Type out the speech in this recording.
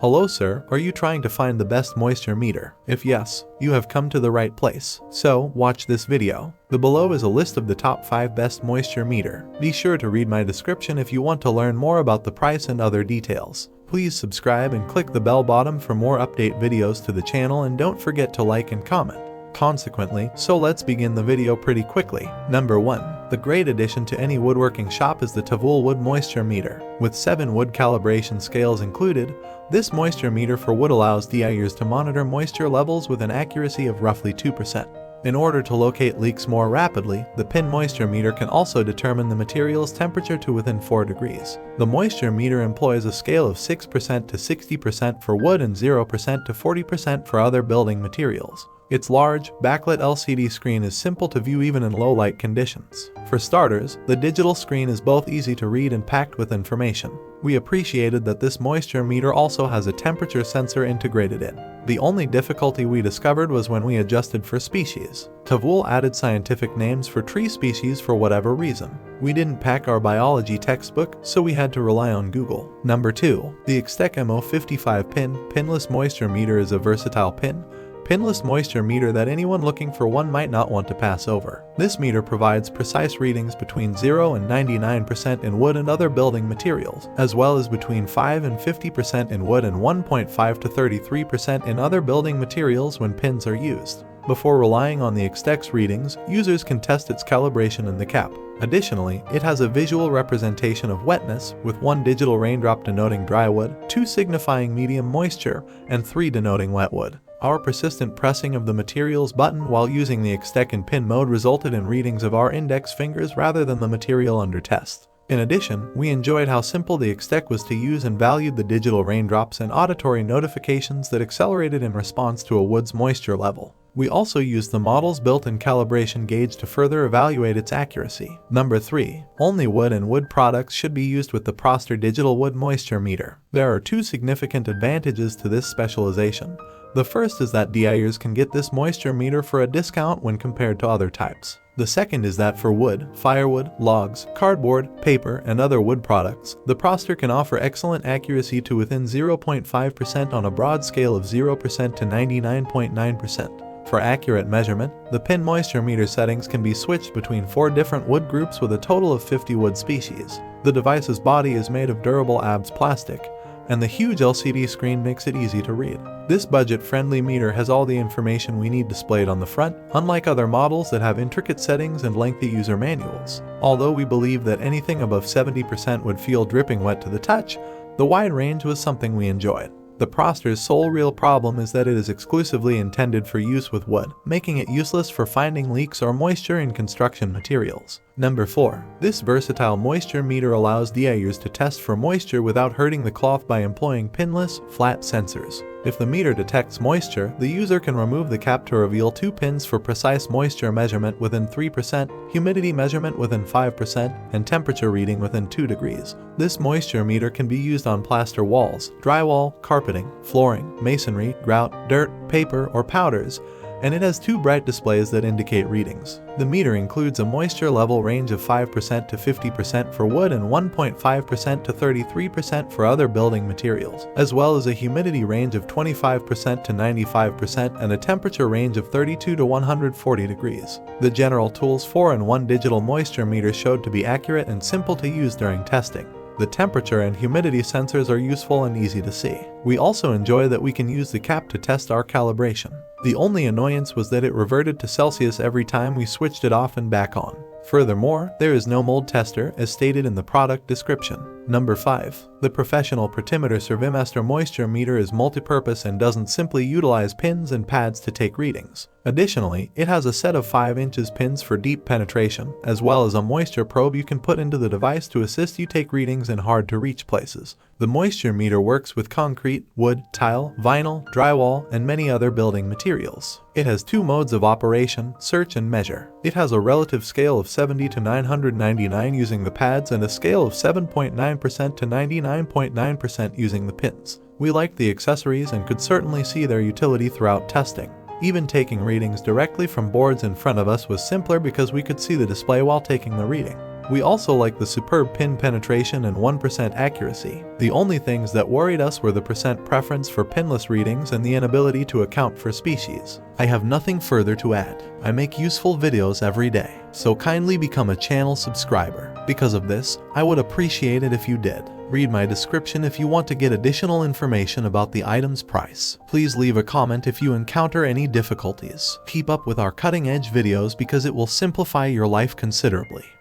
Hello sir, are you trying to find the best moisture meter? If yes, you have come to the right place. So, watch this video. The below is a list of the top 5 best moisture meter. Be sure to read my description if you want to learn more about the price and other details. Please subscribe and click the bell button for more update videos to the channel, and don't forget to like and comment. Consequently, so let's begin the video pretty quickly. Number 1. The great addition to any woodworking shop is the Tavool wood moisture meter. With 7 wood calibration scales included, this moisture meter for wood allows DIYers to monitor moisture levels with an accuracy of roughly 2%. In order to locate leaks more rapidly, the pin moisture meter can also determine the material's temperature to within 4 degrees. The moisture meter employs a scale of 6% to 60% for wood and 0% to 40% for other building materials. Its large, backlit LCD screen is simple to view even in low light conditions. For starters, the digital screen is both easy to read and packed with information. We appreciated that this moisture meter also has a temperature sensor integrated in. The only difficulty we discovered was when we adjusted for species. Tavool added scientific names for tree species for whatever reason. We didn't pack our biology textbook, so we had to rely on Google. Number 2. The Extech MO55 pinless moisture meter is a versatile pinless moisture meter that anyone looking for one might not want to pass over. This meter provides precise readings between 0 and 99% in wood and other building materials, as well as between 5 and 50% in wood and 1.5 to 33% in other building materials when pins are used. Before relying on the Extech's readings, users can test its calibration in the cap. Additionally, it has a visual representation of wetness, with 1 digital raindrop denoting dry wood, 2 signifying medium moisture, and 3 denoting wet wood. Our persistent pressing of the materials button while using the Extech in pin mode resulted in readings of our index fingers rather than the material under test. In addition, we enjoyed how simple the Extech was to use and valued the digital raindrops and auditory notifications that accelerated in response to a wood's moisture level. We also used the model's built-in calibration gauge to further evaluate its accuracy. Number 3. Only wood and wood products should be used with the Proster digital wood moisture meter. There are 2 significant advantages to this specialization. The first is that DIYers can get this moisture meter for a discount when compared to other types. The second is that for wood, firewood, logs, cardboard, paper, and other wood products, the Proster can offer excellent accuracy to within 0.5% on a broad scale of 0% to 99.9%. For accurate measurement, the pin moisture meter settings can be switched between 4 different wood groups with a total of 50 wood species. The device's body is made of durable ABS plastic, and the huge LCD screen makes it easy to read. This budget-friendly meter has all the information we need displayed on the front, unlike other models that have intricate settings and lengthy user manuals. Although we believe that anything above 70% would feel dripping wet to the touch, the wide range was something we enjoyed. The Proster's sole real problem is that it is exclusively intended for use with wood, making it useless for finding leaks or moisture in construction materials. Number 4. This versatile moisture meter allows DIYers to test for moisture without hurting the cloth by employing pinless, flat sensors. If the meter detects moisture, the user can remove the cap to reveal 2 pins for precise moisture measurement within 3%, humidity measurement within 5%, and temperature reading within 2 degrees. This moisture meter can be used on plaster walls, drywall, carpeting, flooring, masonry, grout, dirt, paper, or powders, and it has 2 bright displays that indicate readings. The meter includes a moisture level range of 5% to 50% for wood and 1.5% to 33% for other building materials, as well as a humidity range of 25% to 95% and a temperature range of 32 to 140 degrees. The General Tools 4-in-1 digital moisture meter showed to be accurate and simple to use during testing. The temperature and humidity sensors are useful and easy to see. We also enjoy that we can use the cap to test our calibration. The only annoyance was that it reverted to Celsius every time we switched it off and back on. Furthermore, there is no mold tester, as stated in the product description. Number 5. The professional Protimeter Protimeter moisture meter is multi-purpose and doesn't simply utilize pins and pads to take readings. Additionally, it has a set of 5" pins for deep penetration, as well as a moisture probe you can put into the device to assist you take readings in hard-to-reach places. The moisture meter works with concrete, wood, tile, vinyl, drywall, and many other building materials. It has 2 modes of operation, search and measure. It has a relative scale of 70 to 999 using the pads and a scale of 7.9% to 99.9% using the pins. We liked the accessories and could certainly see their utility throughout testing. Even taking readings directly from boards in front of us was simpler because we could see the display while taking the reading. We also like the superb pin penetration and 1% accuracy. The only things that worried us were the percent preference for pinless readings and the inability to account for species. I have nothing further to add. I make useful videos every day, so kindly become a channel subscriber. Because of this, I would appreciate it if you did. Read my description if you want to get additional information about the item's price. Please leave a comment if you encounter any difficulties. Keep up with our cutting-edge videos because it will simplify your life considerably.